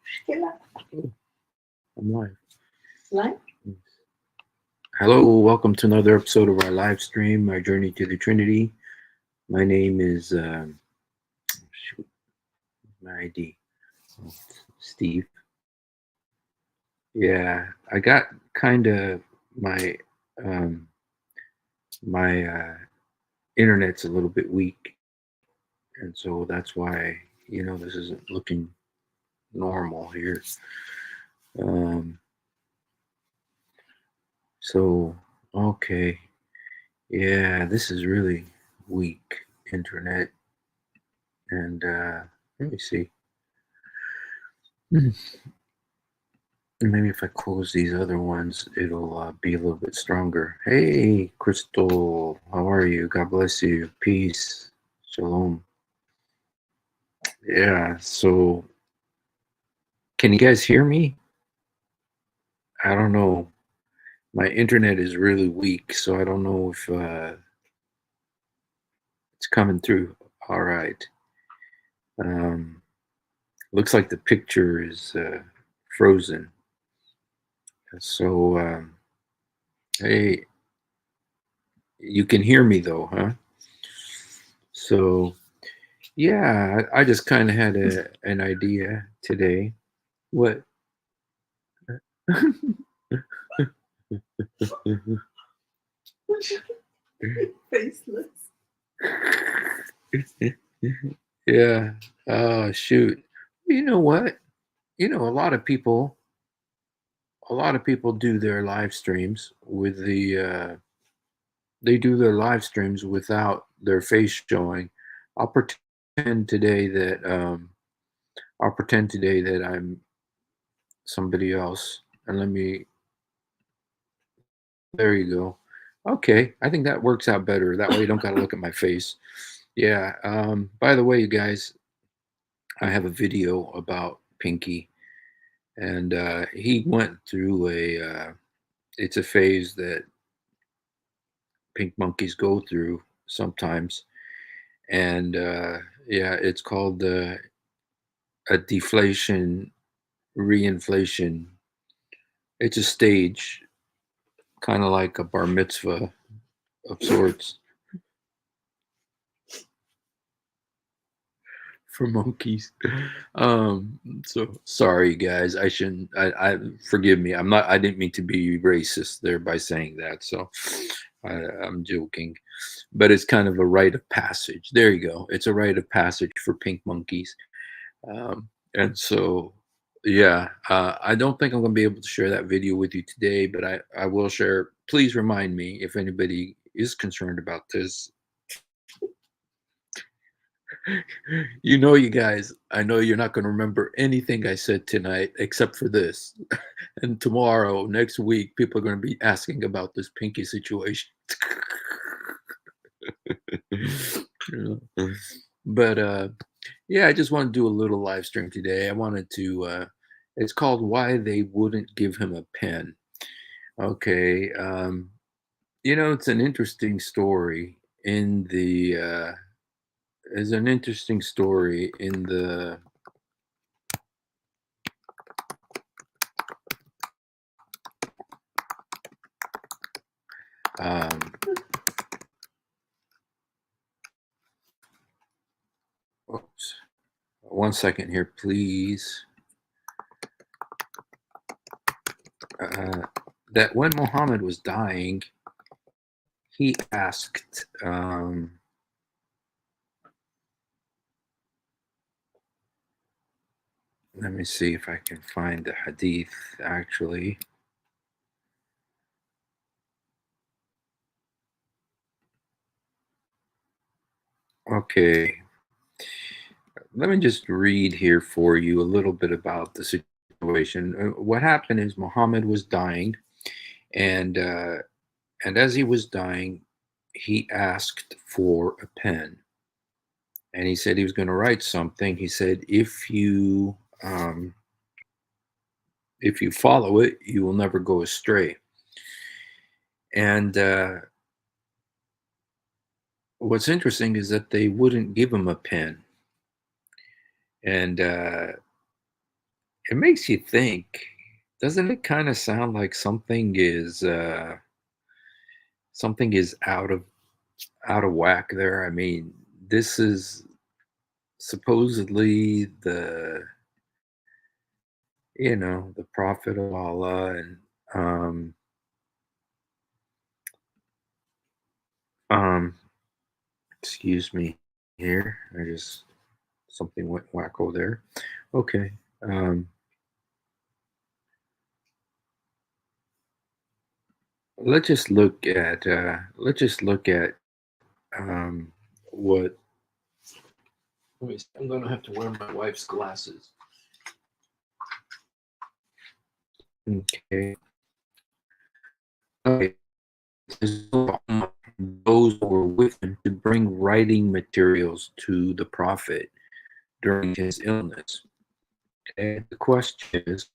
Oh, I'm live. Live? Yes. Hello, welcome to another episode of our live stream, Our Journey to the Trinity. My name is, shoot, my ID, oh, Steve. Yeah, I got kind of my, um, my internet's a little bit weak, and so that's why, this isn't looking normal here. Um, so, okay, yeah, this is really weak internet. And let me see. Hmm. Maybe if I close these other ones, it'll be a little bit stronger. Hey, Crystal, how are you? God bless you. Peace. Shalom. Yeah, so can you guys hear me? I don't know. My internet is really weak, so I don't know if it's coming through. All right. Um, looks like the picture is frozen. So, hey, you can hear me though, huh? So, yeah, I just kind of had an idea today. What? Faceless. Yeah. Oh, shoot. You know what? A lot of people do their live streams with they do their live streams without their face showing. I'll pretend today that I'll pretend today that I'm somebody else, and there you go. Okay, I think that works out better. That way you don't got to look at my face. Yeah. By the way, you guys, I have a video about Pinky, and he went through it's a phase that pink monkeys go through sometimes, and yeah, it's called a deflation reinflation. It's a stage, kind of like a bar mitzvah of sorts for monkeys. So sorry, guys. I shouldn't. I forgive me. I'm not. I didn't mean to be racist there by saying that. So I'm joking, but it's kind of a rite of passage. There you go. It's a rite of passage for pink monkeys. And so, yeah, I don't think I'm going to be able to share that video with you today, but I will share. Please remind me if anybody is concerned about this. You guys, I know you're not going to remember anything I said tonight except for this. And tomorrow, next week, people are going to be asking about this Pinky situation. But yeah, I just want to do a little live stream today. I wanted to, it's called Why They Wouldn't Give Him a Pen. Okay. It's an interesting story in the, is an interesting story in the um, oops, 1 second here, please. That when Muhammad was dying, he asked, let me see if I can find the hadith actually. Okay, let me just read here for you a little bit about the situation. What happened is Muhammad was dying, and as he was dying, he asked for a pen, and he said he was going to write something. He said, if you follow it, you will never go astray. And what's interesting is that they wouldn't give him a pen, and it makes you think. Doesn't it kind of sound like something is out of whack there? I mean, this is supposedly the prophet of Allah, and um um excuse me here. I just something went wacko there. Okay. Um let's just look at um what let me see. I'm gonna have to wear my wife's glasses. Okay. Okay. Those who were with him to bring writing materials to the prophet during his illness. Okay. The question is,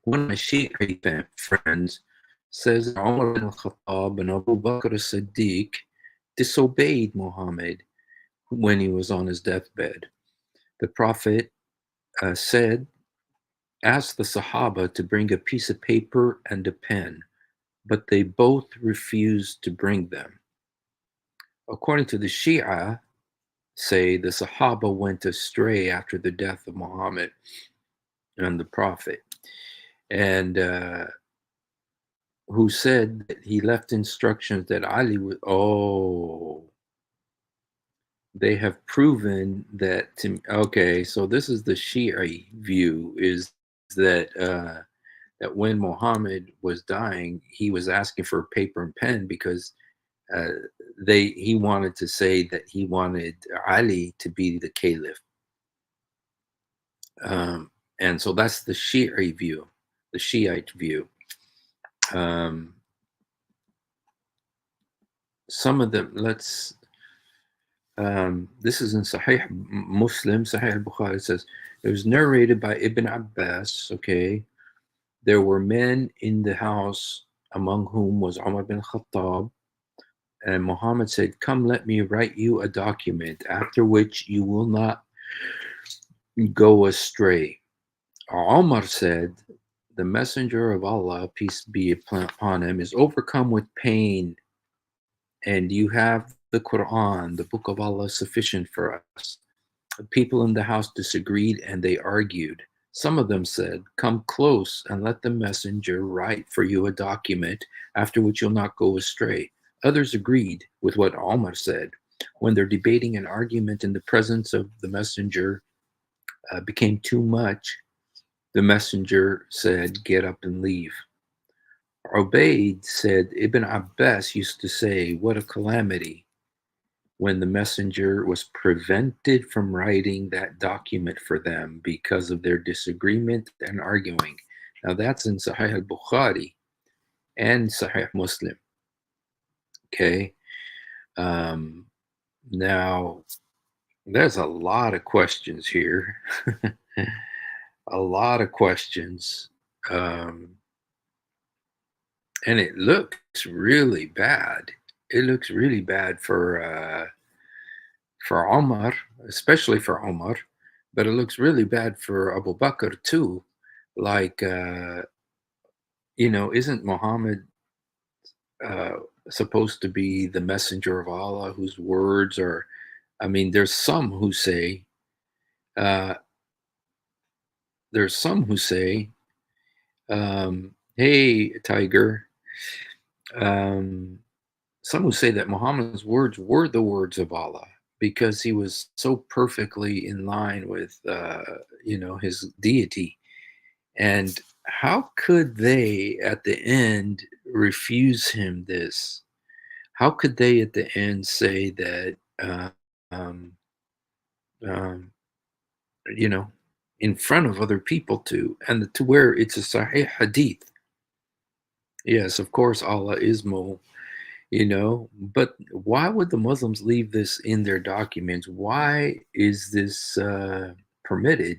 one of my Shiite friends says that Umar bin Khattab and Abu Bakr as-Siddiq disobeyed Muhammad when he was on his deathbed. The prophet said, asked the Sahaba to bring a piece of paper and a pen, but they both refused to bring them. According to the Shia, say the Sahaba went astray after the death of Muhammad and the prophet, and who said that he left instructions that Ali would. Oh, they have proven that. Okay, so this is the Shia view: is that when Muhammad was dying, he was asking for paper and pen because uh, he wanted to say that he wanted Ali to be the caliph. And so that's the Shiite view, the Shiite view. Um, some of them, this is in Sahih Muslim, Sahih al-Bukhari. It says, it was narrated by Ibn Abbas, okay, there were men in the house among whom was Umar bin Khattab, and Muhammad said, come, let me write you a document, after which you will not go astray. Umar said, the messenger of Allah, peace be upon him, is overcome with pain, and you have the Quran, the book of Allah, sufficient for us. The people in the house disagreed and they argued. Some of them said, come close and let the messenger write for you a document, after which you'll not go astray. Others agreed with what Omar said. When their debating and argument in the presence of the messenger became too much, the messenger said, get up and leave. Ubaid said, Ibn Abbas used to say, what a calamity when the messenger was prevented from writing that document for them because of their disagreement and arguing. Now that's in Sahih al-Bukhari and Sahih Muslim. Okay. Now there's a lot of questions here. A lot of questions. And it looks really bad. It looks really bad for Omar, especially for Omar, but it looks really bad for Abu Bakr too. Like, isn't Muhammad uh, supposed to be the messenger of Allah, whose words are? I mean, uh, there's some who say, "Hey, Tiger." Um, some who say that Muhammad's words were the words of Allah because he was so perfectly in line with, his deity. And how could they at the end refuse him this? How could they at the end say that, um, um, you know, in front of other people too, and to where it's a Sahih Hadith? Yes, of course, Allah is but why would the Muslims leave this in their documents? Why is this permitted?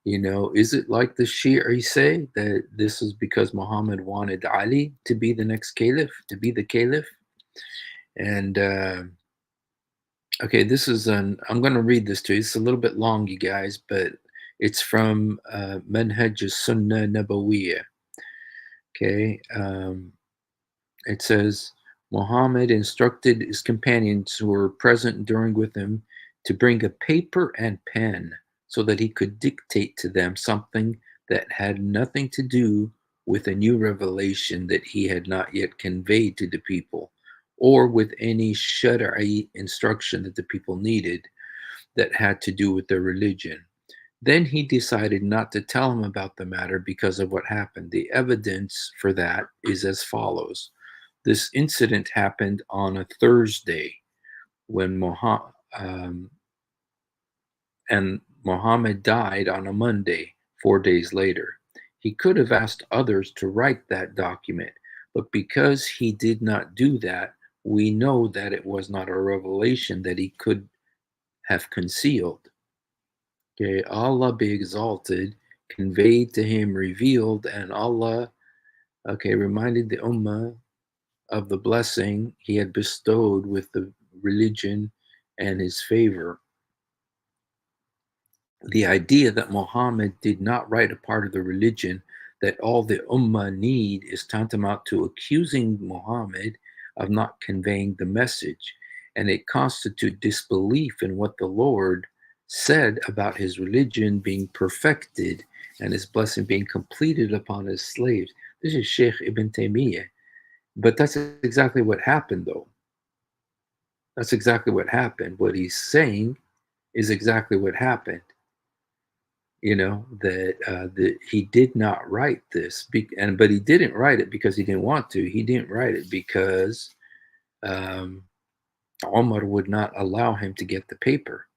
Is it like the Shia say that this is because Muhammad wanted Ali to be the next caliph, to be the caliph? And okay, I'm going to read this to you. It's a little bit long, you guys, but It's from Manhaj Sunnah Nabawiyah. Okay. It says, Muhammad instructed his companions who were present during with him to bring a paper and pen so that he could dictate to them something that had nothing to do with a new revelation that he had not yet conveyed to the people, or with any shari'i instruction that the people needed that had to do with their religion. Then he decided not to tell him about the matter because of what happened. The evidence for that is as follows. This incident happened on a Thursday when Muhammad died on a Monday, 4 days later. He could have asked others to write that document, but because he did not do that, we know that it was not a revelation that he could have concealed. Okay, Allah be exalted, conveyed to him, revealed, and Allah, okay, reminded the Ummah of the blessing he had bestowed with the religion and his favor. The idea that Muhammad did not write a part of the religion that all the Ummah need is tantamount to accusing Muhammad of not conveying the message, and it constitutes disbelief in what the Lord said about his religion being perfected and his blessing being completed upon his slaves. This is Sheikh Ibn Taymiyyah. But that's exactly what happened, though. That's exactly what happened. What he's saying is exactly what happened. That he did not write this, but he didn't write it because he didn't want to. He didn't write it because Omar would not allow him to get the paper.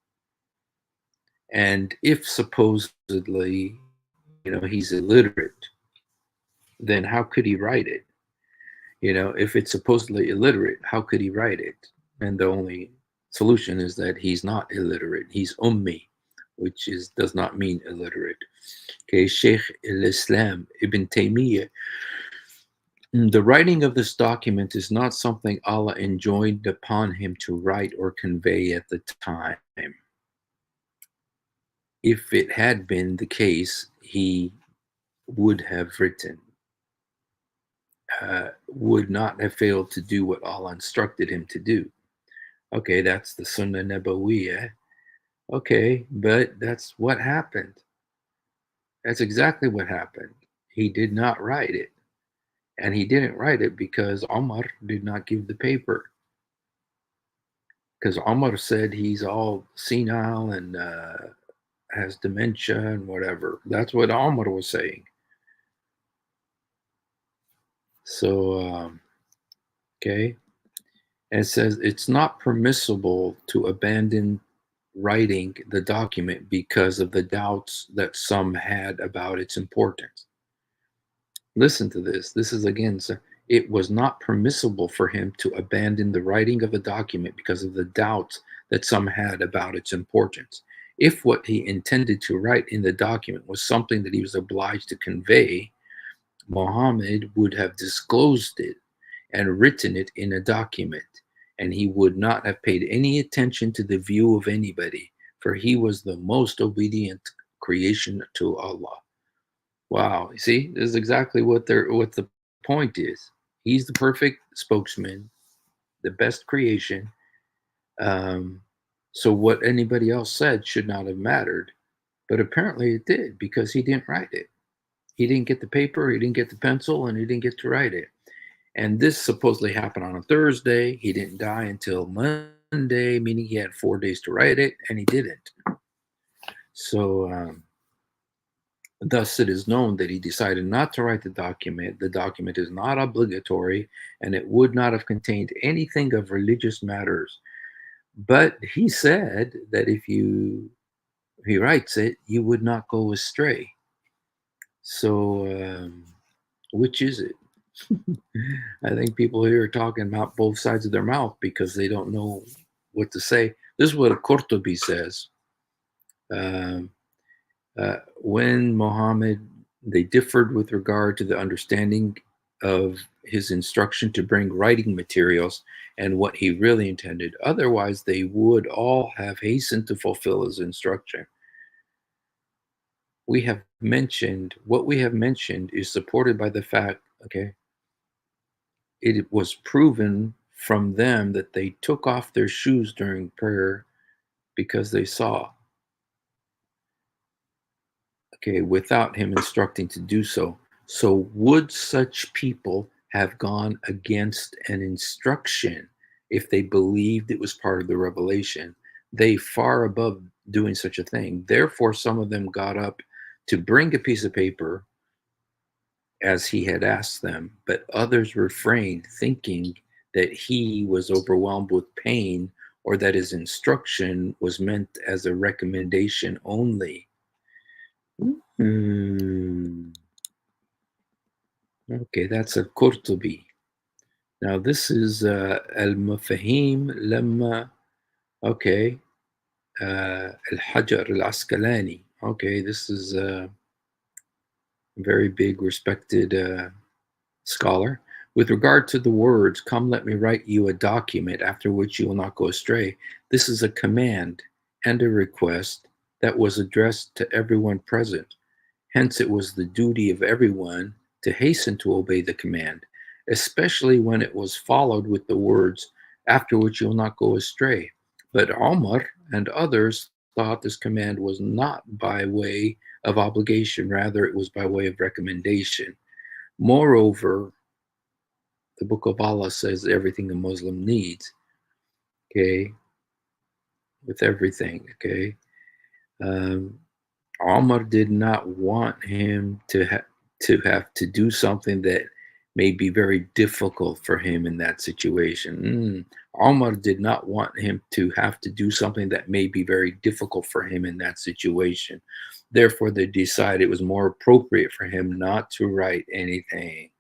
And if supposedly, he's illiterate, then how could he write it? If it's supposedly illiterate, how could he write it? And the only solution is that he's not illiterate. He's ummi, which does not mean illiterate. Okay, Sheikh al-Islam Ibn Taymiyyah. The writing of this document is not something Allah enjoined upon him to write or convey at the time. If it had been the case, he would have written, would not have failed to do what Allah instructed him to do. Okay, that's the Sunnah Nabawiyah. Okay, but that's what happened. That's exactly what happened. He did not write it. And he didn't write it because Omar did not give the paper. Because Omar said he's all senile and has dementia and whatever. That's what Omar was saying. So, okay. And it says it's not permissible to abandon writing the document because of the doubts that some had about its importance. Listen to this. This is again, sir. It was not permissible for him to abandon the writing of a document because of the doubts that some had about its importance. If what he intended to write in the document was something that he was obliged to convey, Muhammad would have disclosed it and written it in a document, and he would not have paid any attention to the view of anybody, for he was the most obedient creation to Allah. Wow, you see, this is exactly what the point is. He's the perfect spokesman, the best creation. So what anybody else said should not have mattered, but apparently it did because he didn't write it. He didn't get the paper, he didn't get the pencil, and he didn't get to write it. And this supposedly happened on a Thursday. He didn't die until Monday, meaning he had 4 days to write it, and he didn't. So, thus it is known that he decided not to write the document. The document is not obligatory, and it would not have contained anything of religious matters. But he said that if he writes it, you would not go astray. So, which is it? I think people here are talking about both sides of their mouth because they don't know what to say. This is what Qurtubi says. When Muhammad, they differed with regard to the understanding of his instruction to bring writing materials and what he really intended. Otherwise, they would all have hastened to fulfill his instruction. we have mentioned, what we have mentioned is supported by the fact, okay, it was proven from them that they took off their shoes during prayer because they saw, okay, without him instructing to do so. So, would such people have gone against an instruction if they believed it was part of the revelation? They far above doing such a thing. Therefore, some of them got up to bring a piece of paper as he had asked them, but others refrained, thinking that he was overwhelmed with pain or that his instruction was meant as a recommendation only. Hmm. Okay, that's a Qurtubi. Now this is Al-Mafahim Lamma, okay, Al-Hajar Al-Asqalani. Okay, this is a very big respected scholar. With regard to the words, come let me write you a document after which you will not go astray, this is a command and a request that was addressed to everyone present. Hence, it was the duty of everyone to hasten to obey the command, especially when it was followed with the words, after which you will not go astray. But Omar and others thought this command was not by way of obligation, rather, it was by way of recommendation. Moreover, the Book of Allah says everything a Muslim needs, okay, with everything, okay. Um, Omar did not want him to have to do something that may be very difficult for him in that situation. Omar did not want him to have to do something that may be very difficult for him in that situation. Therefore, they decided it was more appropriate for him not to write anything.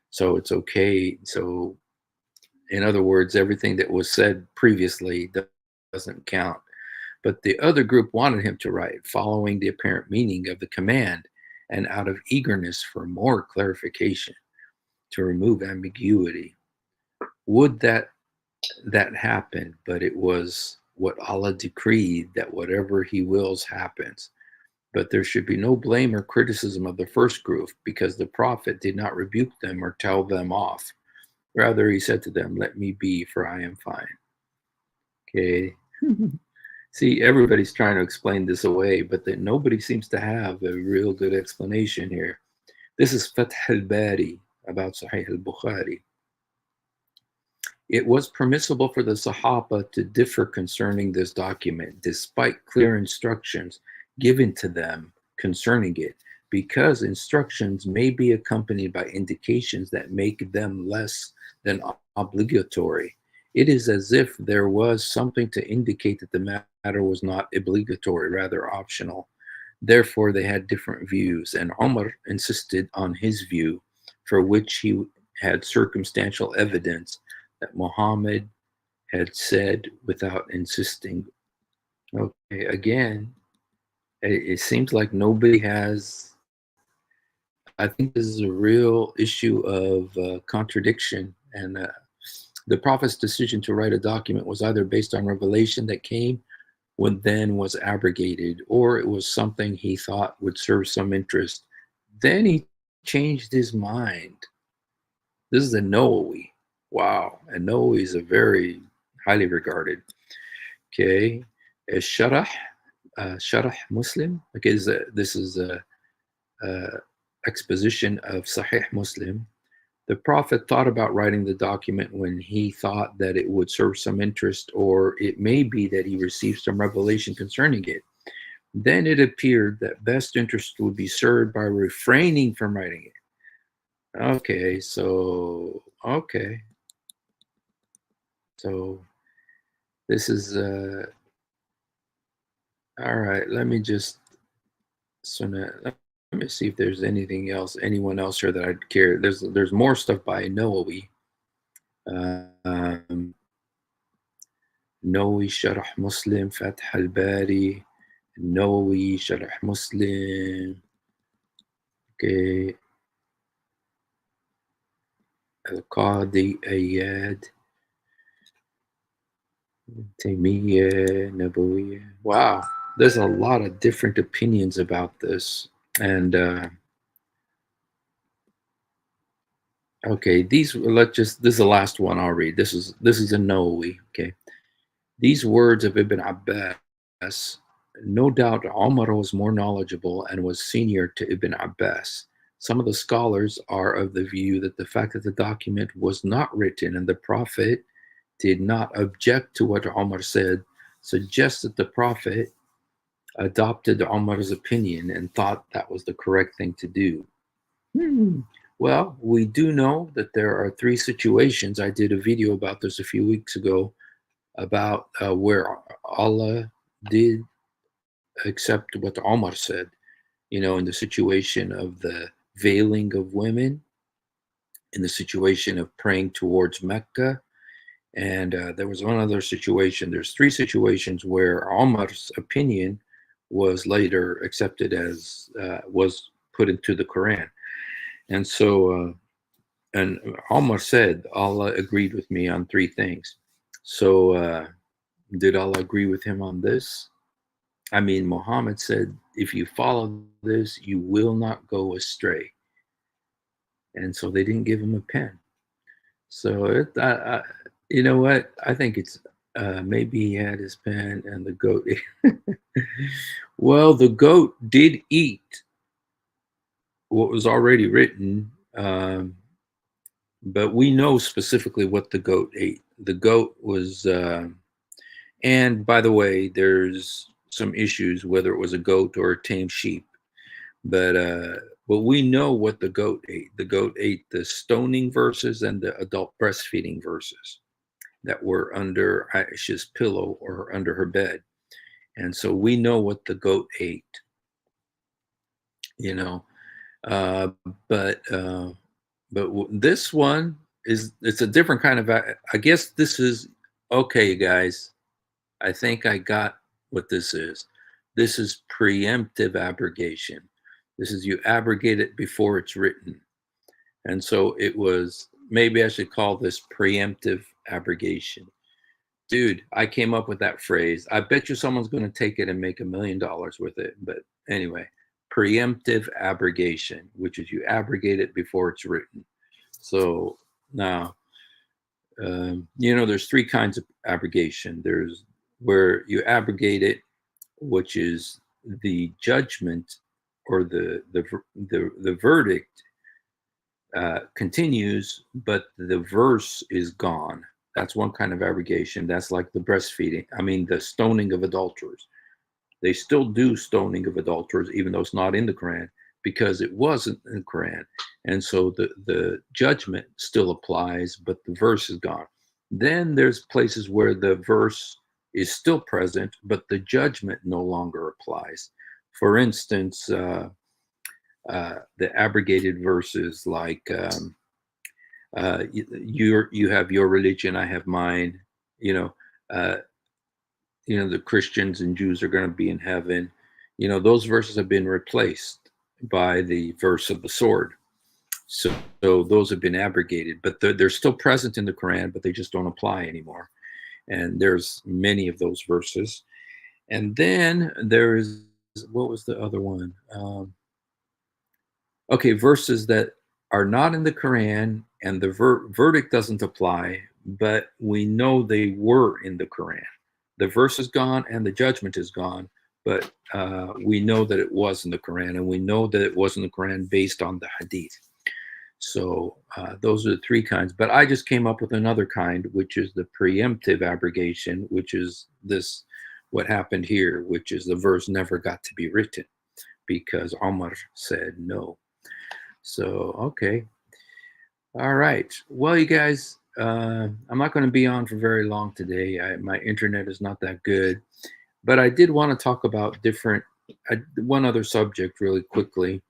So it's okay. So, in other words, everything that was said previously doesn't count. But the other group wanted him to write, following the apparent meaning of the command and out of eagerness for more clarification to remove ambiguity. Would that happen? But it was what Allah decreed, that whatever He wills happens. But there should be no blame or criticism of the first group, because the Prophet did not rebuke them or tell them off. Rather, he said to them, let me be, for I am fine. Okay. See, everybody's trying to explain this away, but that nobody seems to have a real good explanation here. This is Fath al-Bari about Sahih al-Bukhari. It was permissible for the Sahaba to differ concerning this document, despite clear instructions given to them concerning it, because instructions may be accompanied by indications that make them less than obligatory. It is as if there was something to indicate that the matter was not obligatory, rather optional. Therefore, they had different views, and Umar insisted on his view, for which he had circumstantial evidence that Muhammad had said without insisting. Okay, again, it seems like nobody has. I think this is a real issue of contradiction, and the Prophet's decision to write a document was either based on revelation that came when then was abrogated, or it was something he thought would serve some interest. Then he changed his mind. This is a Nawawi. Wow. And Nawawi is a very highly regarded. Okay. Sharah, Sharah Muslim. Okay, this is a exposition of Sahih Muslim. The Prophet thought about writing the document when he thought that it would serve some interest, or it may be that he received some revelation concerning it. Then it appeared that best interest would be served by refraining from writing it. So this is all right. Let me see if there's anyone else here that I'd care. There's more stuff by Nawawi. Um, Nawawi Sharh Muslim, Fath al-Bari, Nawawi Sharh Muslim. Okay. Al-Qadi Ayyad, Taymiyyah, Nabawiyah. Wow, there's a lot of different opinions about this. And okay, this is the last one I'll read. This is a Nawawi. Okay, these words of Ibn Abbas, no doubt Umar was more knowledgeable and was senior to Ibn Abbas. Some of the scholars are of the view that the fact that the document was not written and the Prophet did not object to what Umar said suggests that the Prophet adopted Umar's opinion and thought that was the correct thing to do. Well, we do know that there are three situations. I did a video about this a few weeks ago about where Allah did accept what Omar said, in the situation of the veiling of women, in the situation of praying towards Mecca. And there was one other situation. There's three situations where Omar's opinion was later accepted as, was put into the Quran. And so, and Omar said, Allah agreed with me on three things. So, did Allah agree with him on this? I mean, Muhammad said, if you follow this, you will not go astray. And so they didn't give him a pen. So, you know what? I think it's maybe he had his pen and the goat. Well, the goat did eat what was already written, but we know specifically what the goat ate. The goat was, and by the way, there's some issues whether it was a goat or a tame sheep, but we know what the goat ate. The goat ate the stoning verses and the adult breastfeeding verses that were under Aisha's pillow or under her bed. And so we know what the goat ate, uh, but this one it's a different kind of, I guess this is, okay, guys, I think I got what this is. This is preemptive abrogation. This is you abrogate it before it's written. And so it was, maybe I should call this preemptive abrogation. Dude, I came up with that phrase. I bet you someone's going to take it and make $1 million with it. But anyway, preemptive abrogation, which is you abrogate it before it's written. So now, there's three kinds of abrogation. There's where you abrogate it, which is the judgment or the verdict continues, but the verse is gone. That's one kind of abrogation. That's like the breastfeeding. I mean, the stoning of adulterers. They still do stoning of adulterers, even though it's not in the Quran, because it wasn't in the Quran. And so the judgment still applies, but the verse is gone. Then there's places where the verse is still present, but the judgment no longer applies. For instance, the abrogated verses like you have your religion, I have mine. The Christians and Jews are going to be in heaven. Those verses have been replaced by the verse of the sword. So those have been abrogated, but they're still present in the Quran, but they just don't apply anymore. And there's many of those verses. And then there is, what was the other one? Okay, verses that are not in the Quran and the verdict doesn't apply, but we know they were in the Quran. The verse is gone and the judgment is gone, but we know that it was in the Quran, and we know that it was in the Quran based on the Hadith. So those are the three kinds. But I just came up with another kind, which is the preemptive abrogation, which is this, what happened here, which is the verse never got to be written because Omar said no. So, okay. All right. Well, you guys, I'm not going to be on for very long today. My internet is not that good. But I did want to talk about one other subject really quickly,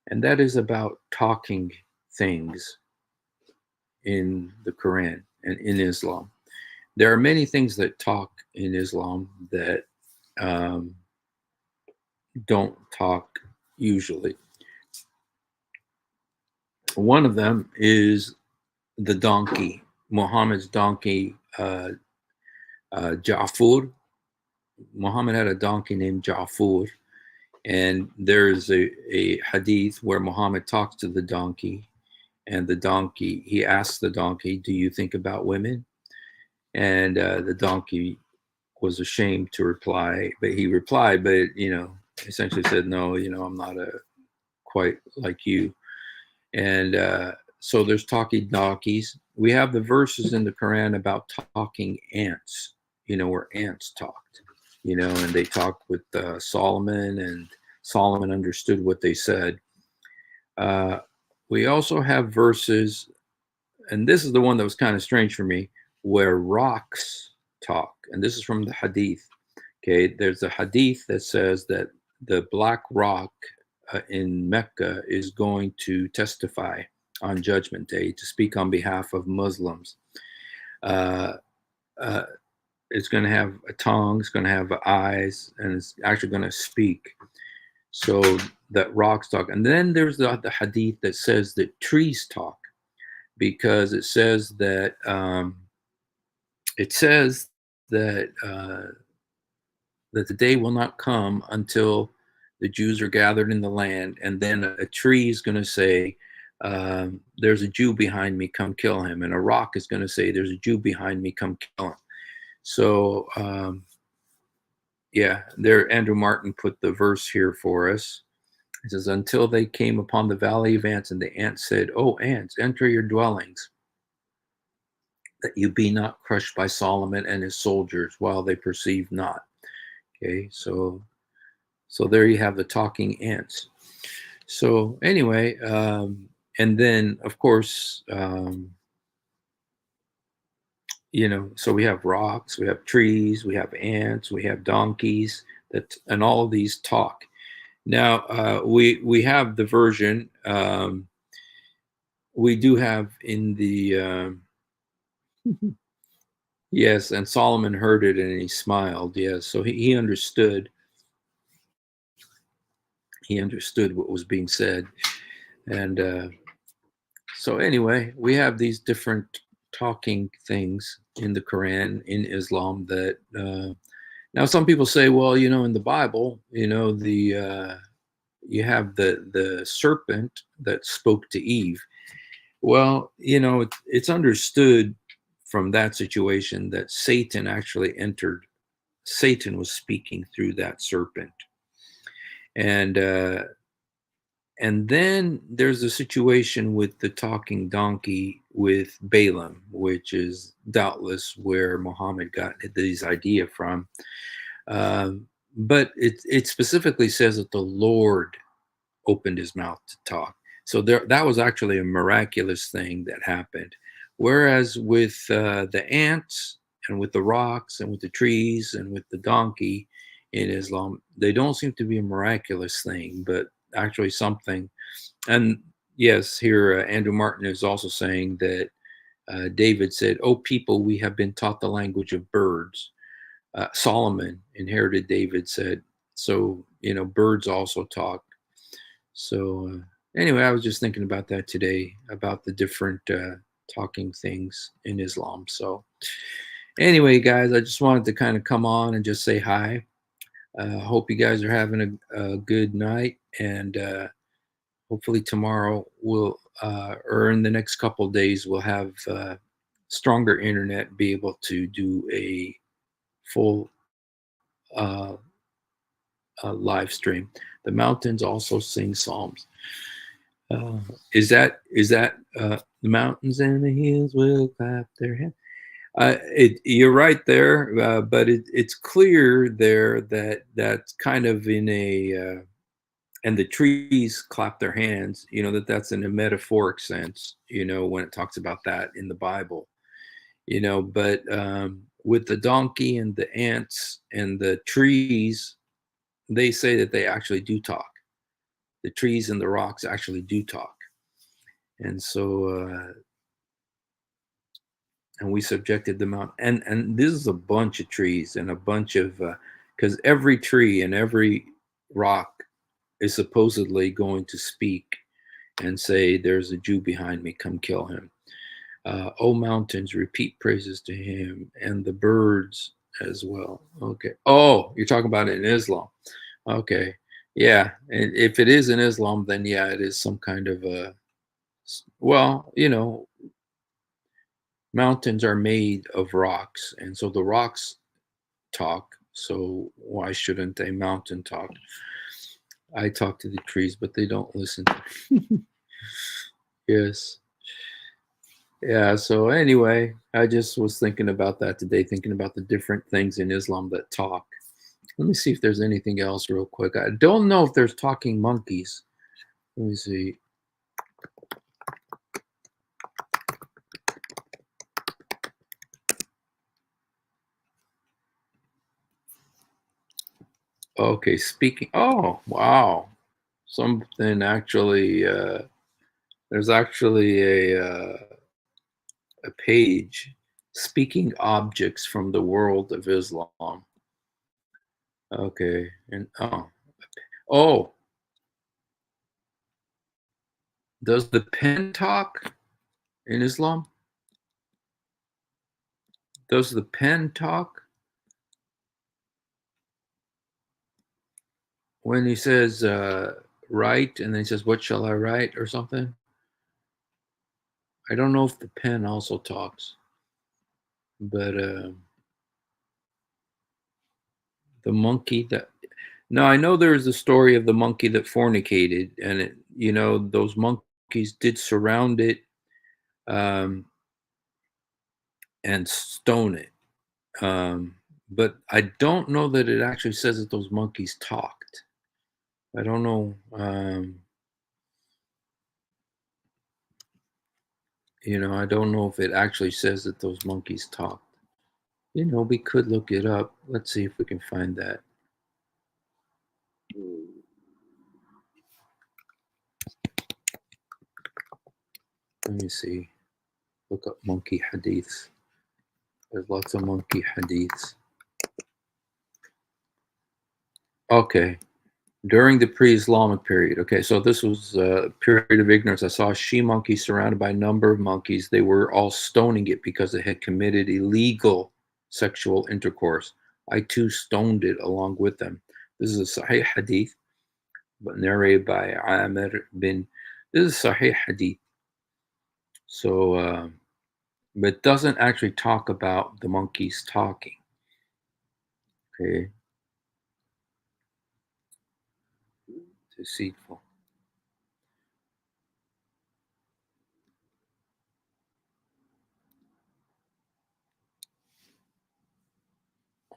and that is about talking things in the Quran and in Islam. There are many things that talk in Islam that don't talk usually. One of them is the donkey, Muhammad's donkey, Ja'fur. Muhammad had a donkey named Ja'fur, And there's a hadith where Muhammad talks to the donkey, and the donkey, he asks the donkey, "Do you think about women?" And the donkey was ashamed to reply, but he replied, but essentially said, "No, I'm not a quite like you." And so there's talking donkeys. We have the verses in the Quran about talking ants, where ants talked, and they talked with Solomon, and Solomon understood what they said. Uh, we also have verses, and this is the one that was kind of strange for me, where rocks talk. And this is from the Hadith. Okay, there's a Hadith that says that the black rock in Mecca is going to testify on Judgment Day to speak on behalf of Muslims. Uh, uh, it's going to have a tongue, it's going to have eyes, and it's actually going to speak. So that rocks talk. And then there's the Hadith that says that trees talk, because it says that that the day will not come until the Jews are gathered in the land, and then a tree is going to say, "There's a Jew behind me, come kill him," and a rock is going to say, "There's a Jew behind me, come kill him." So yeah, there Andrew Martin put the verse here for us. It says, "Until they came upon the valley of ants, and the ants said, 'O ants, enter your dwellings, that you be not crushed by Solomon and his soldiers, while they perceive not.'" Okay, so there you have the talking ants. So anyway, and then of course, so we have rocks, we have trees, we have ants, we have donkeys, and all of these talk. Now we have the version. We do have in the yes, and Solomon heard it and he smiled. Yes, so he understood. He understood what was being said, and so anyway, we have these different talking things in the Quran, in Islam, that now some people say, well, in the Bible, the you have the serpent that spoke to Eve. Well, it's understood from that situation that Satan actually entered. Satan was speaking through that serpent, and then there's a situation with the talking donkey with Balaam, which is doubtless where Muhammad got this idea from. But it specifically says that the Lord opened his mouth to talk. So that was actually a miraculous thing that happened. Whereas with the ants and with the rocks and with the trees and with the donkey in Islam, they don't seem to be a miraculous thing, but actually something. And yes, here Andrew Martin is also saying that David said, "Oh, people, we have been taught the language of birds." Solomon inherited David said, so birds also talk. So anyway, I was just thinking about that today, about the different talking things in Islam. So anyway, guys, I just wanted to kind of come on and just say hi. Hope you guys are having a good night, and hopefully tomorrow or in the next couple of days, we'll have stronger internet, be able to do a full uh, live stream. The mountains also sing psalms. Is that the mountains and the hills will clap their hands? You're right there, but it's clear there that that's kind of in a and the trees clap their hands. That's in a metaphoric sense. When it talks about that in the Bible. But with the donkey and the ants and the trees, they say that they actually do talk. The trees and the rocks actually do talk. And so, and we subjected them out. And this is a bunch of trees and a bunch of, because every tree and every rock is supposedly going to speak and say, "There's a Jew behind me, come kill him." O mountains, repeat praises to him, and the birds as well. Okay. Oh, you're talking about it in Islam. Okay. Yeah, and if it is in Islam, then yeah, it is some kind of a well, mountains are made of rocks, and so the rocks talk. So why shouldn't a mountain talk? I talk to the trees, but they don't listen. Yes. Yeah. So anyway, I just was thinking about that today, thinking about the different things in Islam that talk. Let me see if there's anything else real quick. I don't know if there's talking monkeys. Let me see. Okay, speaking. Oh, wow. Something actually. There's actually a page speaking objects from the world of Islam. Okay, and oh, does the pen talk in Islam? Does the pen talk when he says write and then he says what shall I write or something? I don't know if the pen also talks, but the monkey that no, I know there's a story of the monkey that fornicated, and those monkeys did surround it um, and stone it. But I don't know that it actually says that those monkeys talked. I don't know. I don't know if it actually says that those monkeys talked. We could look it up. Let's see if we can find that. Let me see. Look up monkey hadiths. There's lots of monkey hadiths. Okay. During the pre-Islamic period. Okay, so this was a period of ignorance. I saw a she monkey surrounded by a number of monkeys. They were all stoning it because it had committed illegal sexual intercourse. I too stoned it along with them. This is a Sahih Hadith, but narrated by Amir bin. This is Sahih Hadith. So, but it doesn't actually talk about the monkeys talking. Okay, deceitful.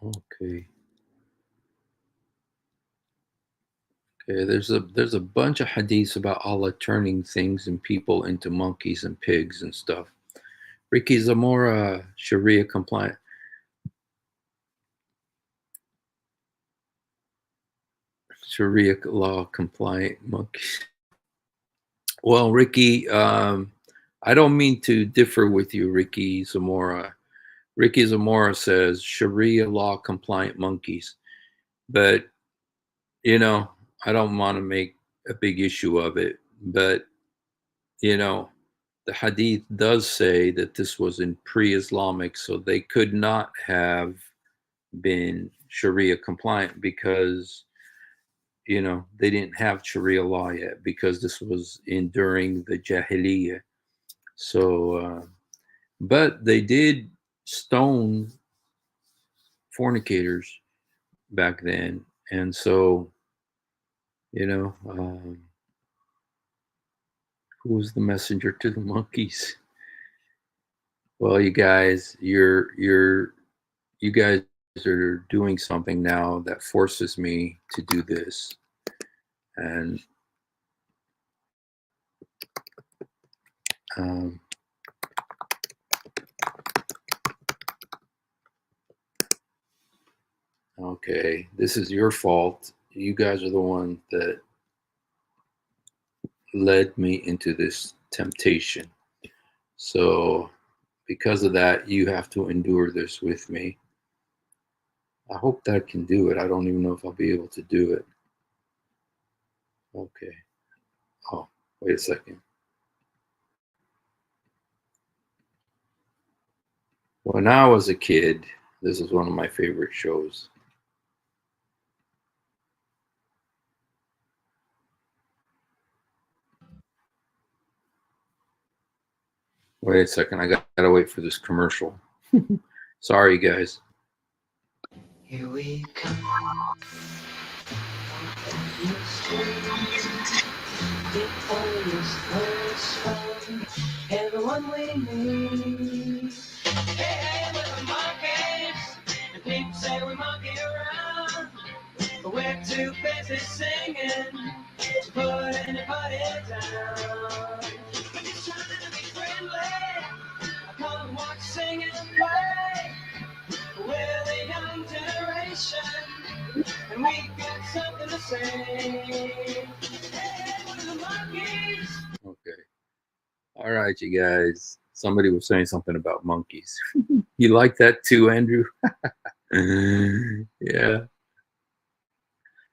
Okay. Okay, there's a bunch of hadiths about Allah turning things and people into monkeys and pigs and stuff. Ricky Zamora, Sharia compliant. Sharia law compliant monkeys. Well, Ricky, I don't mean to differ with you, Ricky Zamora. Ricky Zamora says Sharia law compliant monkeys, but you know, I don't want to make a big issue of it. But you know, the hadith does say that this was in pre-Islamic, so they could not have been Sharia compliant because they didn't have Sharia law yet because this was in during the Jahiliyyah. So, but they did stone fornicators back then, and so you know, who was the messenger to the monkeys? Well, you guys are doing something now that forces me to do this. And um, okay, this is your fault. You guys are the one that led me into this temptation. So, because of that, you have to endure this with me. I hope that I can do it. I don't even know if I'll be able to do it. Okay. Oh, wait a second. When I was a kid, this is one of my favorite shows. Wait a second. I gotta wait for this commercial. Sorry, guys. Here we come. It always hurts from everyone we meet. Hey, we're the monkeys, and people say we monkey around, but we're too busy singing to put anybody down. We're just trying to be friendly. Come watch sing and play. We're the young generation, and we got something to say. Hey, we're the monkeys. Okay. All right, you guys. Somebody was saying something about monkeys. You like that too, Andrew? Yeah.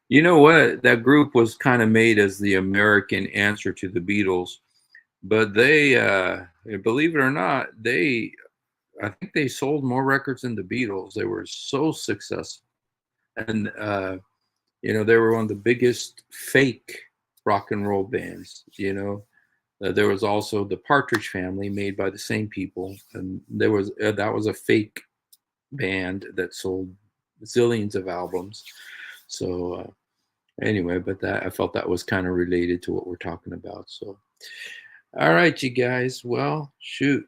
You know what? That group was kind of made as the American answer to the Beatles, but they, believe it or not, I think they sold more records than the Beatles. They were so successful, and they were one of the biggest fake rock and roll bands. There was also the Partridge Family, made by the same people, and that was a fake band that sold zillions of albums. So anyway, but I felt that was kind of related to what we're talking about. So, all right, you guys. Well, shoot.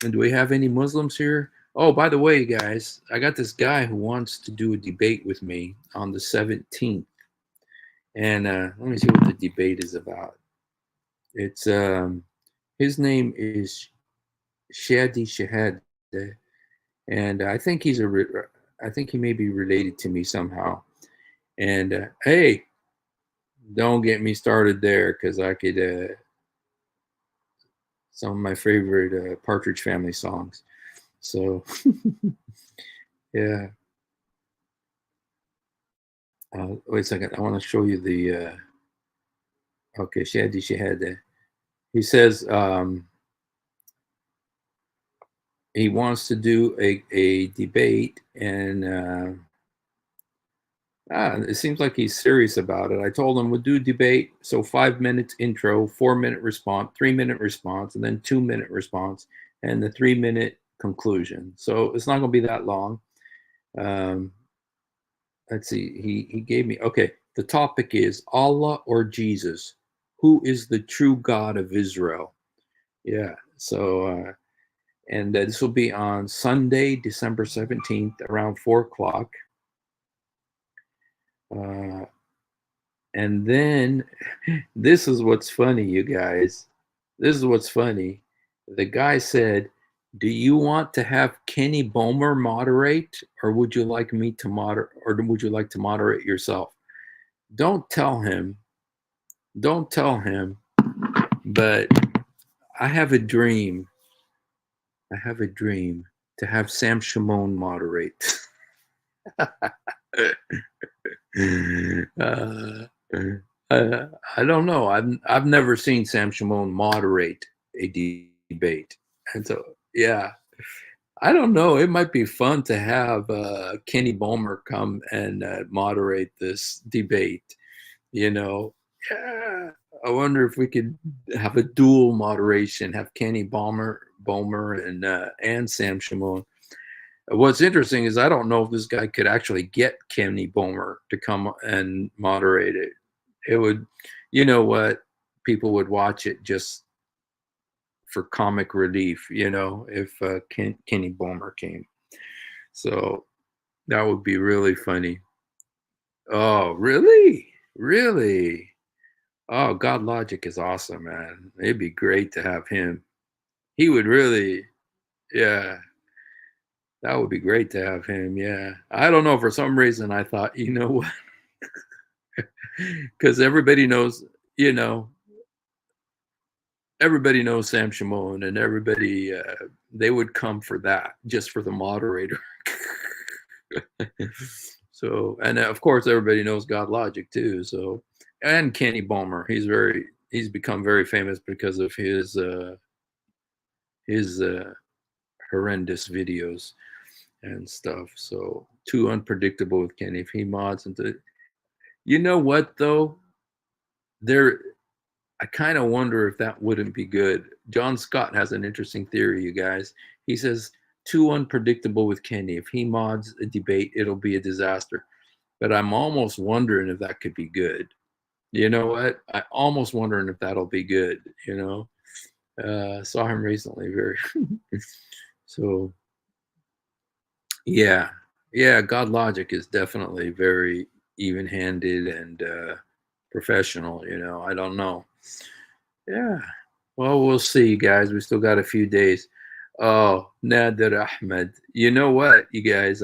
And do we have any Muslims here? Oh, by the way, guys, I got this guy who wants to do a debate with me on the 17th. And let me see what the debate is about. It's his name is Shadi Shahad, and I think I think he may be related to me somehow. And hey, don't get me started there, because I could some of my favorite Partridge Family songs. So yeah. Wait a second. I want to show you the. Okay, Shadi Shahad. He says he wants to do a debate, and it seems like he's serious about it. I told him we'll do debate, so 5 minutes intro, 4 minute response, 3 minute response, and then 2 minute response, and the 3 minute conclusion. So it's not going to be that long. Let's see. He gave me, okay. The topic is Allah or Jesus. Who is the true God of Israel? Yeah. So and this will be on Sunday, December 17th, around 4 o'clock. And then this is what's funny, you guys. This is what's funny. The guy said, "Do you want to have Kenny Bomer moderate, or would you like me to moderate, or would you like to moderate yourself?" Don't tell him. Don't tell him. But I have a dream. I have a dream to have Sam Shimon moderate. I don't know. I've never seen Sam Shimon moderate a debate, and so yeah, I don't know. It might be fun to have Kenny Bomer come and moderate this debate. Yeah. I wonder if we could have a dual moderation, have Kenny Bomer, and Sam Shimon. What's interesting is I don't know if this guy could actually get Kenny Bomer to come and moderate it. It would, you know what, people would watch it just for comic relief, if Kenny Bomer came. So that would be really funny. Oh, really? Really? Oh, God Logic is awesome, man. It'd be great to have him. He would really, yeah. That would be great to have him. Yeah. I don't know. For some reason, I thought, you know what? Because you know, everybody knows Sam Shimon, and everybody, they would come for that, just for the moderator. So, and of course, everybody knows God Logic too. So, and Kenny Bomer, he's become very famous because of his horrendous videos and stuff. So, too unpredictable with Kenny. If he mods into, you know what though, there I kind of wonder if that wouldn't be good. John Scott has an interesting theory, you guys. He says, too unpredictable with Kenny. If he mods a debate, it'll be a disaster. But I'm almost wondering if that could be good. You know what? I almost wondering if that'll be good, you know? Saw him recently, very. So, yeah. Yeah, God Logic is definitely very even-handed and professional, you know? I don't know. Yeah. Well, we'll see, guys. We still got a few days. Oh, Nader Ahmed. You know what, you guys?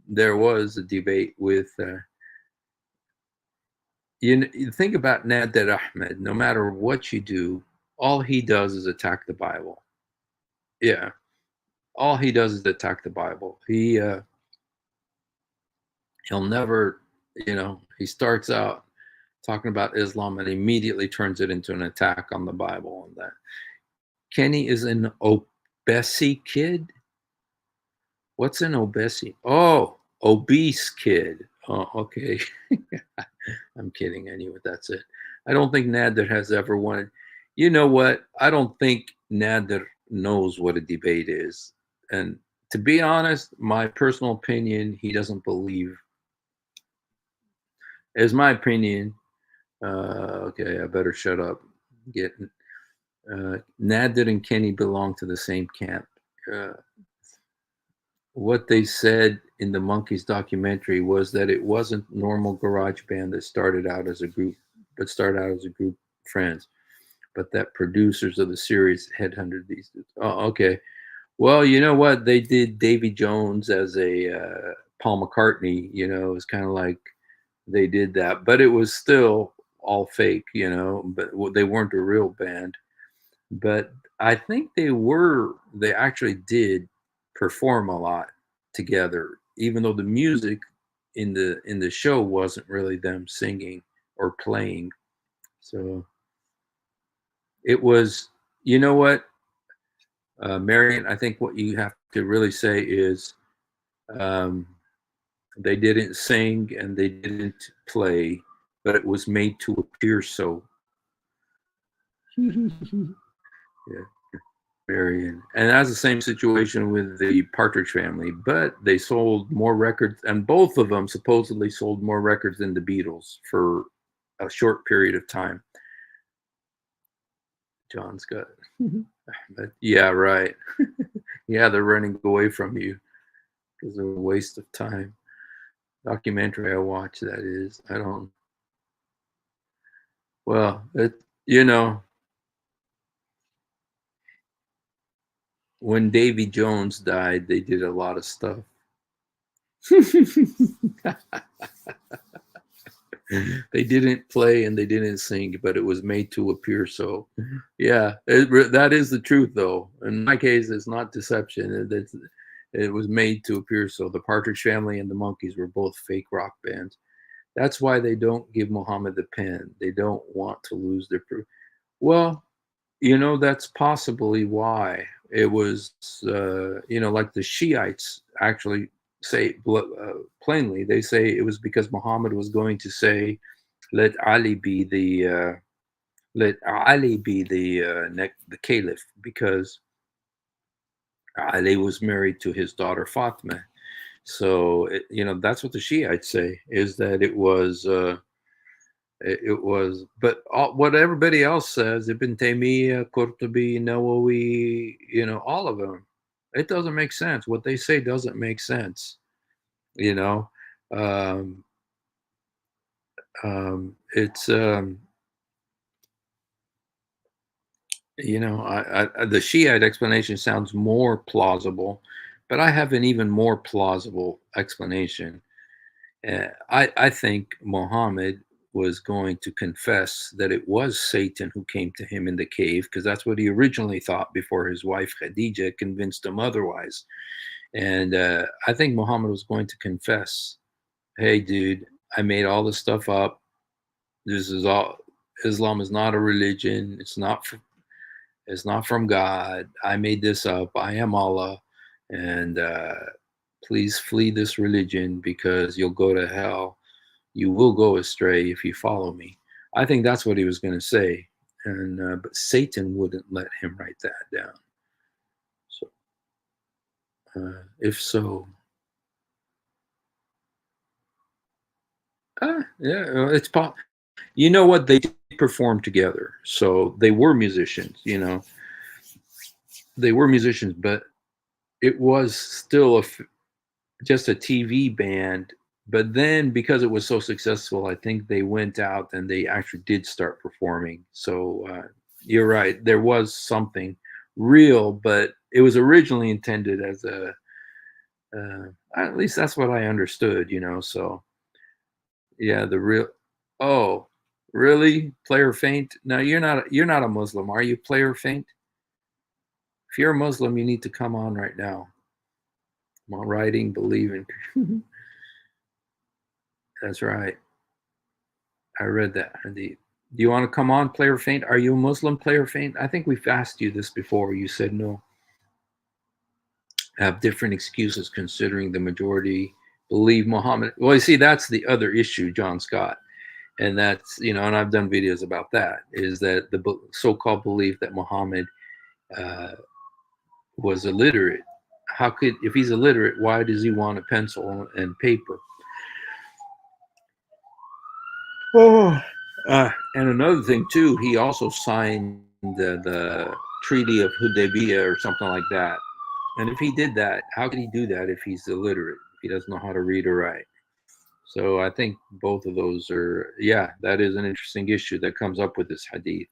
There was a debate with you think about Nader Ahmed. No matter what you do, all he does is attack the Bible. Yeah, all he does is attack the Bible. He'll never, he starts out talking about Islam and immediately turns it into an attack on the Bible and that. Kenny is an obese kid. What's an obese? Oh, obese kid. Oh, okay. I'm kidding. I knew what that's it. I don't think Nader has ever wanted. You know what? I don't think Nader knows what a debate is. And to be honest, my personal opinion, he doesn't believe. Is my opinion. Okay, I better shut up. Nader and Kenny belong to the same camp. What they said in the Monkees documentary was that it wasn't normal garage band that started out as a group of friends, but that producers of the series headhunted these dudes. Oh, okay. Well, you know what? They did Davy Jones as a Paul McCartney, it's kind of like they did that, but it was still all fake, but they weren't a real band. But I think they actually did perform a lot together, even though the music in the show wasn't really them singing or playing. So it was, you know what, Marion, I think what you have to really say is they didn't sing and they didn't play, but it was made to appear so. Yeah. Marion. And that's the same situation with the Partridge Family, but they sold more records, and both of them supposedly sold more records than the Beatles for a short period of time. John Scott. But yeah, right. Yeah, they're running away from you because of a waste of time. Documentary I watched, that is. I don't. Well, when Davy Jones died, they did a lot of stuff. They didn't play and they didn't sing, but it was made to appear so. Yeah, that is the truth, though. In my case, it's not deception. It was made to appear so. The Partridge Family and the Monkees were both fake rock bands. That's why they don't give Muhammad the pen. They don't want to lose their proof. Well, that's possibly why. It was, like the Shiites actually say plainly. They say it was because Muhammad was going to say, "Let Ali be the caliph," because Ali was married to his daughter Fatima. So that's what the Shiites say, is that it was. But what everybody else says, Ibn Taymiyyah, Qurtubi, Nawawi, all of them, it doesn't make sense. What they say doesn't make sense. It's the Shiite explanation sounds more plausible, but I have an even more plausible explanation. I think Muhammad was going to confess that it was Satan who came to him in the cave, because that's what he originally thought before his wife Khadija convinced him otherwise. And I think Muhammad was going to confess, "Hey, dude, I made all this stuff up. This is all. Islam is not a religion. It's not from God. I made this up. I am Allah, and please flee this religion because you'll go to hell. You will go astray if you follow me." I think that's what he was going to say, and but Satan wouldn't let him write that down. So, if so, yeah, it's pop. You know what? They did perform together, so they were musicians. You know, they were musicians, but it was still just a TV band. But then, because it was so successful, I think they went out and they actually did start performing. So you're right, there was something real, but it was originally intended as a. At least that's what I understood, you know. So yeah, the real. Oh, really? Player Faint? No, you're not a Muslim, are you, Player Faint? If you're a Muslim, you need to come on right now. Come on, writing, believing. That's right. I read that indeed. Do you want to come on, Player Faint? Are you a Muslim, Player Faint? I think we've asked you this before. You said no. Have different excuses considering the majority believe Muhammad. Well, you see, that's the other issue, John Scott. And that's, you know, and I've done videos about that, is that the so-called belief that Muhammad uh, was illiterate. How could, if he's illiterate, why does he want a pencil and paper? Oh, and another thing too, he also signed the Treaty of Hudaybiyah or something like that. And if he did that, how could he do that if he's illiterate, if he doesn't know how to read or write? So I think both of those are, yeah, that is an interesting issue that comes up with this hadith.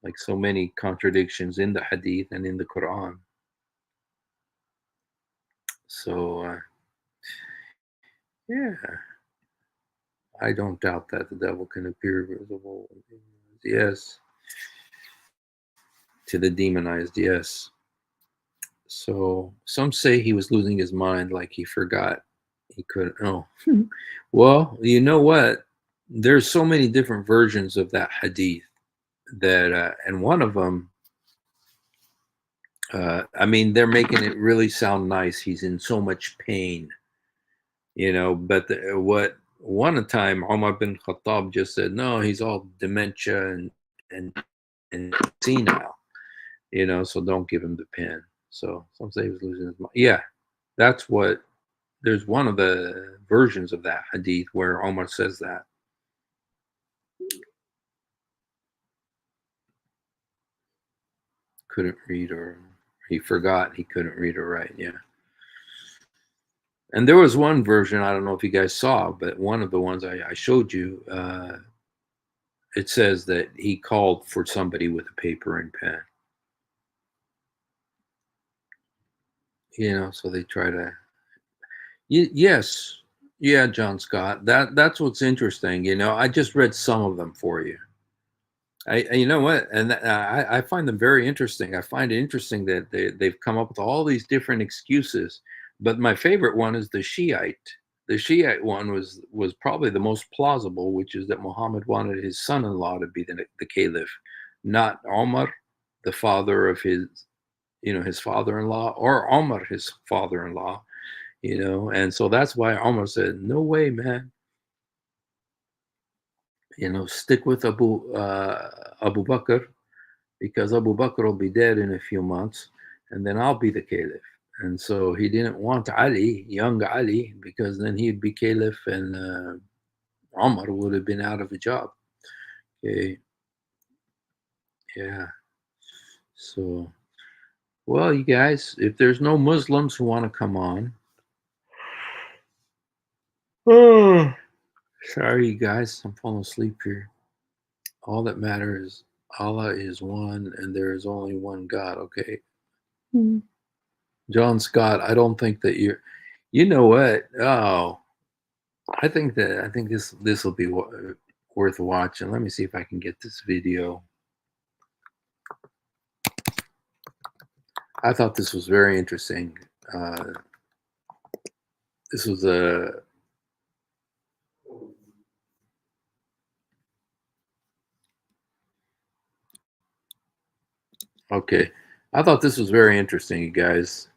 Like so many contradictions in the hadith and in the Quran. So, yeah, I don't doubt that the devil can appear visible. Yes. To the demonized, yes. So some say he was losing his mind, like he forgot he couldn't. Oh, well, you know what? There's so many different versions of that hadith that, and one of them, I mean, they're making it really sound nice. He's in so much pain, you know. But what one time Umar bin Khattab just said, no, he's all dementia and senile, you know. So don't give him the pen. So some say he was losing his mind. Yeah, that's what. There's one of the versions of that hadith where Omar says that. Couldn't read, or he forgot he couldn't read or write. Yeah. And there was one version, I don't know if you guys saw, but one of the ones I showed you, it says that he called for somebody with a paper and pen. You know, so they try to. Yes, yeah, John Scott. That's what's interesting. You know, I just read some of them for you. You know what, and I find them very interesting. I find it interesting that they've come up with all these different excuses. But my favorite one is the Shiite. The Shiite one was probably the most plausible, which is that Muhammad wanted his son-in-law to be the caliph, not Omar, the father of his, you know, his father-in-law, or Omar, his father-in-law, you know. And so that's why Omar said, no way, man. You know, stick with Abu Bakr, because Abu Bakr will be dead in a few months, and then I'll be the caliph. And so he didn't want Ali, young Ali, because then he'd be caliph, and Umar would have been out of a job. Okay, yeah. So, well, you guys, if there's no Muslims who want to come on, oh, sorry, you guys, I'm falling asleep here. All that matters is Allah is one, and there is only one God. Okay. Mm-hmm. John Scott, I don't think that you're. You know what? Oh, I think this will be worth watching. Let me see if I can get this video. I thought this was very interesting. This was a. Okay, I thought this was very interesting, you guys.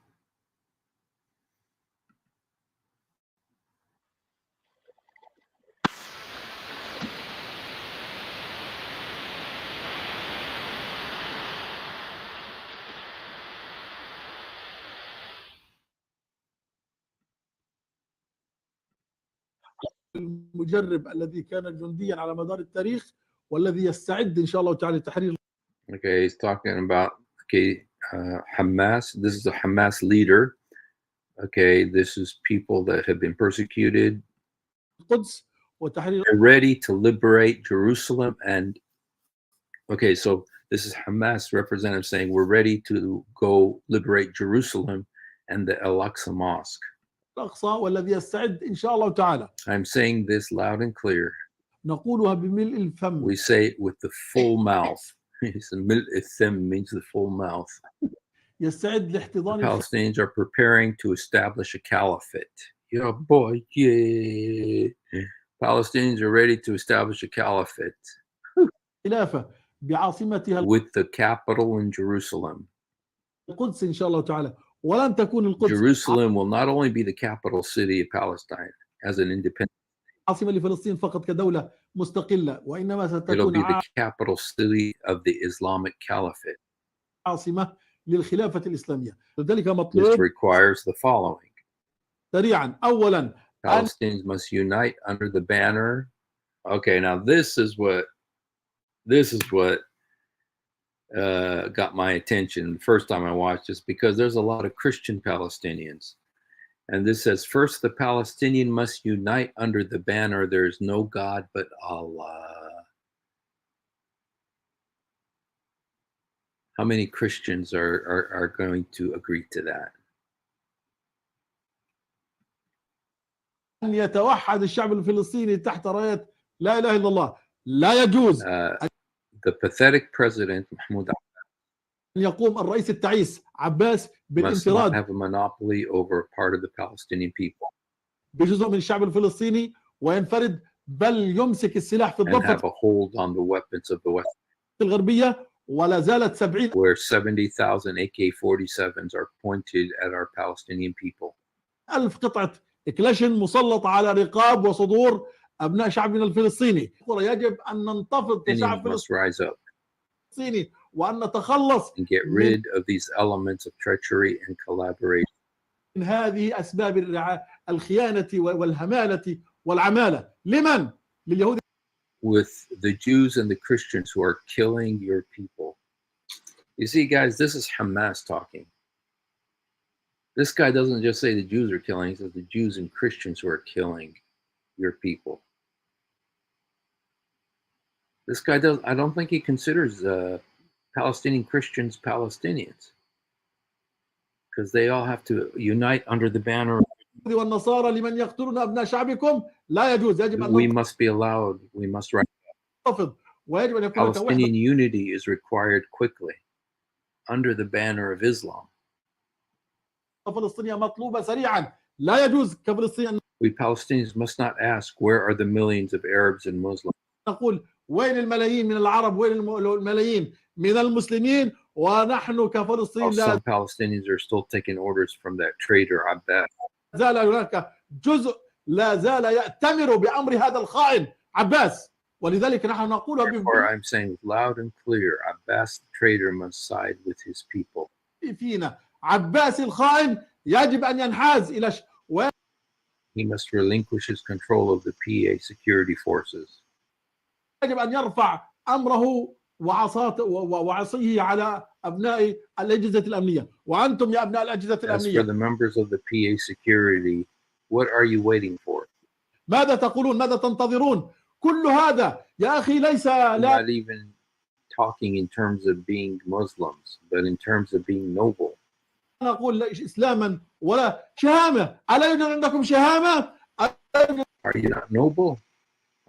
المجرب الذي كان جنديا على مدار التاريخ والذي يستعد إن شاء الله تعالى لتحرير. Okay, he's talking about Hamas. This is a Hamas leader. Okay, this is people that have been persecuted. القدس وتحرير. They're ready to liberate Jerusalem. And okay, so this is Hamas representative saying we're ready to go liberate Jerusalem and the Al-Aqsa Mosque. الأقصى والذي يستعد إن شاء الله تعالى. I'm saying this loud and clear. نقولها بملء الفم. We say it with the full mouth. ملء الثم means the full mouth. يستعد The لاحتضان Palestinians are preparing to establish a caliphate. Yeah, boy, yeah. Palestinians are ready to establish a caliphate الخلافة بعاصمتها with the capital in Jerusalem. القدس إن شاء الله تعالى. ولن تكون القدس Jerusalem will not only be the capital city of Palestine as an independent, عاصمة لفلسطين فقط كدولة مستقلة وإنما it'll be ستكون the capital city of the Islamic Caliphate. عاصمة للخلافة الإسلامية. لذلك This مطلوب requires the following. سريعا أولا Palestinians must unite under the banner. Okay, now this is what got my attention the first time I watched this, because there's a lot of Christian Palestinians. And this says, first, the Palestinian must unite under the banner, there is no God but Allah. How many Christians are going to agree to that? أن يتوحد الشعب الفلسطيني تحت راية لا إله إلا الله. لا يجوز The pathetic president, Mahmoud أن يقوم الرئيس التعيس عباس must not بالانفراد have a monopoly over a part of the Palestinian people بجزء من الشعب الفلسطيني وينفرد بل يمسك السلاح في and have الضفة a hold on the weapons of the West, الغربية ولا زالت 70 where 70,000 AK-47s are pointed at our Palestinian people. ألف قطعة كلاشن مسلطة على رقاب وصدور أبناء شعبنا الفلسطيني. يجب أن ننتفض كشعب Palestinians must rise up فلسطيني وأن نتخلص and get rid of these elements of treachery and collaboration. من هذه أسباب الخيانة والهمالة والعمالة. لمن؟ لليهود. With the Jews and the Christians who are killing your people. You see, guys, this is Hamas talking. This guy doesn't just say the Jews are killing, he says the Jews and Christians who are killing your people. This guy does. I don't think he considers Palestinian Christians Palestinians, because they all have to unite under the banner. والنصارى لمن يقتلون أبناء شعبكم لا يجوز. يجب أن We must be allowed. We must rise. ننتفض ويجب أن يكون هناك وحدة Palestinian unity is required quickly under the banner of Islam. فلسطينية مطلوبة سريعا. لا يجوز كفلسطين. We Palestinians must not ask, where are the millions of Arabs and Muslims? نقول وين الملايين من العرب وين الملايين من المسلمين ونحن كفلسطين While لا some Palestinians are still taking orders from that traitor Abbas. زال هناك جزء لا زال يأتمر بأمر هذا الخائن عباس. ولذلك نحن نقول Or I'm saying loud and clear, Abbas the traitor must side with his people. فينا عباس الخائن يجب أن ينحاز إلى He must relinquish his control of the PA security forces. يجب أن يرفع أمره وعصيه على أبناء الأجهزة الأمنية. وأنتم يا أبناء الأجهزة As for الأمنية the members of the PA security, what are you waiting for? ماذا تقولون؟ ماذا تنتظرون؟ كل هذا يا أخي ليس I'm لا not even talking in terms of being Muslims, but in terms of being noble. نقول إسلاما ولا شهامة. ألا يوجد عندكم شهامة؟ ألا يوجد Are you not noble?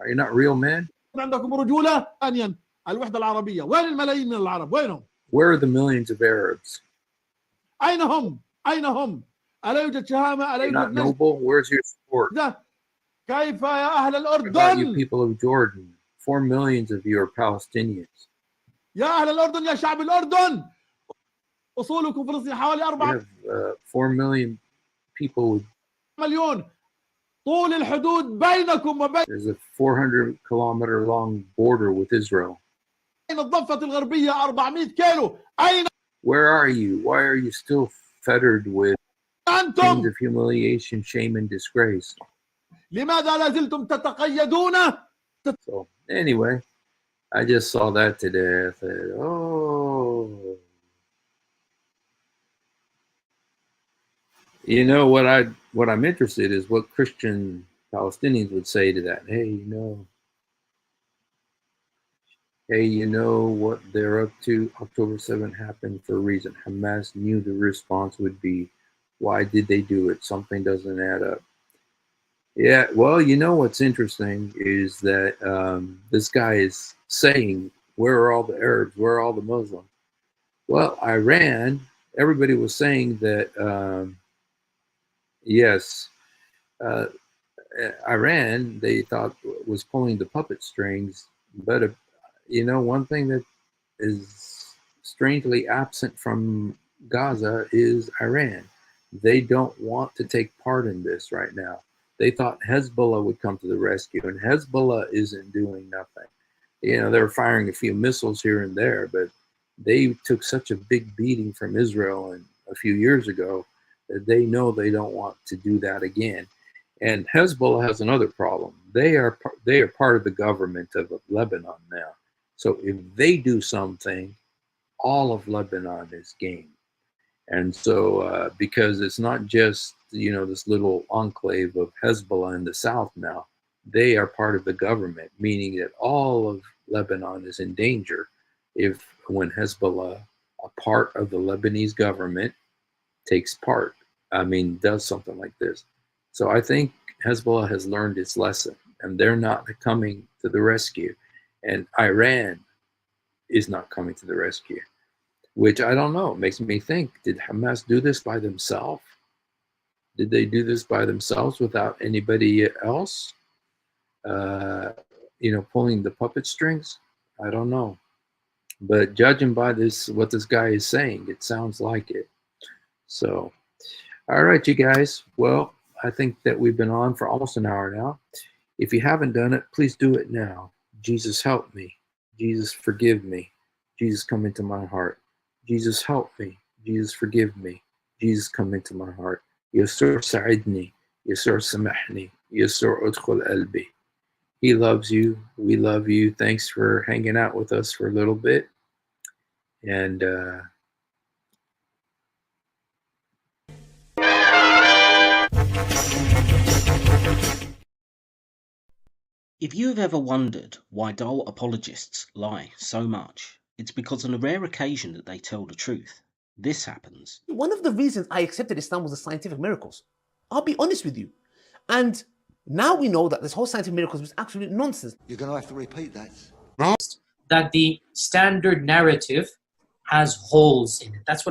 Are you not real men? عندكم رجولة؟ ثانيا الوحدة العربية. وين الملايين من العرب؟ وينهم؟ Where are the millions of Arabs? أين هم؟ أين هم؟ ألا يوجد شهامة؟ ألا You're not يوجد نجد؟ noble? Where's your support? كيف يا أهل What about you الأردن؟ people of Jordan? 4 million of you are Palestinians. يا أهل الأردن يا شعب الأردن أصولكم فلسطين حوالي You 4 have 4 million people. مليون. طول الحدود بينكم وبين There's a 400-kilometer long border with Israel. الضفة الغربية 400 كيلو. أين Where are you? Why are you still fettered with chains أنتم؟ of humiliation, shame, and disgrace? لماذا لا زلتم تتقيدون؟ So anyway, I just saw that today. I said, oh, you know what I'm interested is what Christian Palestinians would say to that. Hey, you know what they're up to. October 7th happened for a reason. Hamas knew the response would be. Why did they do it? Something doesn't add up. Yeah, well, you know what's interesting is that this guy is saying, where are all the Arabs? Where are all the Muslims? Well, Iran, everybody was saying that, yes, Iran, they thought was pulling the puppet strings. But, you know, one thing that is strangely absent from Gaza is Iran. They don't want to take part in this right now. They thought Hezbollah would come to the rescue, and Hezbollah isn't doing nothing. You know, they're firing a few missiles here and there, but they took such a big beating from Israel a few years ago that they know they don't want to do that again. And Hezbollah has another problem. They are part of the government of Lebanon now. So if they do something, all of Lebanon is game. And so because it's not just, you know, this little enclave of Hezbollah in the south now, they are part of the government, meaning that all of Lebanon is in danger when Hezbollah, a part of the Lebanese government, does something like this. So I think Hezbollah has learned its lesson, and they're not coming to the rescue. And Iran is not coming to the rescue, which I don't know. It makes me think, did Hamas do this by themselves? Did they do this by themselves without anybody else, pulling the puppet strings? I don't know. But judging by what this guy is saying, it sounds like it. So, all right, you guys. Well, I think that we've been on for almost an hour now. If you haven't done it, please do it now. Jesus, help me. Jesus, forgive me. Jesus, come into my heart. Jesus, help me. Jesus, forgive me. Jesus, come into my heart. Yasur sa'idni. Yasur samahni. Yasur udkhul albi. He loves you. We love you. Thanks for hanging out with us for a little bit. And If you have ever wondered why dull apologists lie so much, it's because on a rare occasion that they tell the truth. This happens. One of the reasons I accepted Islam was the scientific miracles. I'll be honest with you. And now we know that this whole scientific miracles was absolute nonsense. You're going to have to repeat that. That the standard narrative has holes in it. That's what I'm